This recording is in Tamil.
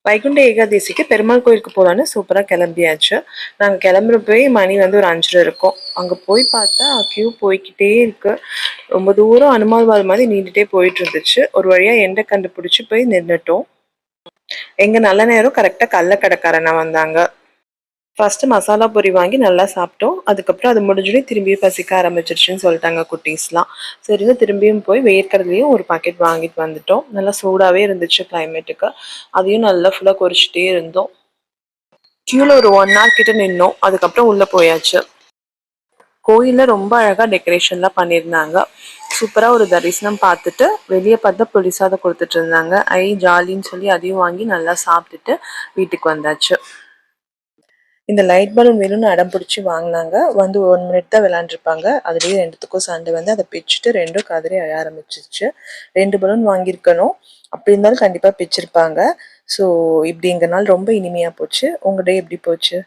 வைகுண்ட ஏகாதசிக்கு பெருமாள் கோயிலுக்கு போகலான்னு சூப்பராக கிளம்பியாச்சு. நாங்கள் கிளம்புறப்பவே மணி வந்து ஒரு 5:30 இருக்கும். அங்கே போய் பார்த்தா கியூ போய்க்கிட்டே இருக்கு. ரொம்ப தூரம் அனுமார் வால் மாதிரி நீண்டுட்டே போயிட்டு இருந்துச்சு. ஒரு வழியாக எண்டை கண்டுபிடிச்சி போய் நின்றுட்டோம். எங்கள் நல்ல நேரம் கரெக்டாக கள்ளக்கடைக்காரனா வந்தாங்க. ஃபர்ஸ்ட் மசாலா பொரி வாங்கி நல்லா சாப்பிட்டோம். அதுக்கப்புறம் அது முடிஞ்சுனே திரும்பியும் பசிக்க ஆரம்பிச்சிருச்சுன்னு சொல்லிட்டாங்க குட்டீஸ்லாம். சரின்னு திரும்பியும் போய் வேர்க்கடலையும் ஒரு பாக்கெட் வாங்கிட்டு வந்துட்டோம். நல்லா சூடாகவே இருந்துச்சு கிளைமேட்டுக்கு. அதையும் நல்லா ஃபுல்லாக கொறிச்சிட்டே இருந்தோம். கியூவில் ஒரு 1 hour கிட்ட நின்னோம். அதுக்கப்புறம் உள்ளே போயாச்சு. கோயிலில் ரொம்ப அழகாக டெக்கரேஷன்லாம் பண்ணியிருந்தாங்க. சூப்பராக ஒரு தரிசனம் பார்த்துட்டு வெளியே பார்த்தா புளிசாதம் கொடுத்துட்டு இருந்தாங்க. ஜாலின்னு சொல்லி அதையும் வாங்கி நல்லா சாப்பிட்டுட்டு வீட்டுக்கு வந்தாச்சு. இந்த லைட் பலூன் வேணும்னு அடம் பிடிச்சி வாங்கினாங்க. வந்து 1 minute தான் விளையாண்டுருப்பாங்க. அதுலேயே 2த்துக்கும் சண்டை வந்து அதை பிச்சுட்டு 2ம் கதறி அழ ஆரம்பிச்சிருச்சு. 2 பலூன் வாங்கியிருக்கணும். அப்படி இருந்தாலும் கண்டிப்பாக பிச்சிருப்பாங்க. ஸோ இப்படி எங்கள் நாள் ரொம்ப இனிமையாக போச்சு. உங்கள் டே எப்படி போச்சு?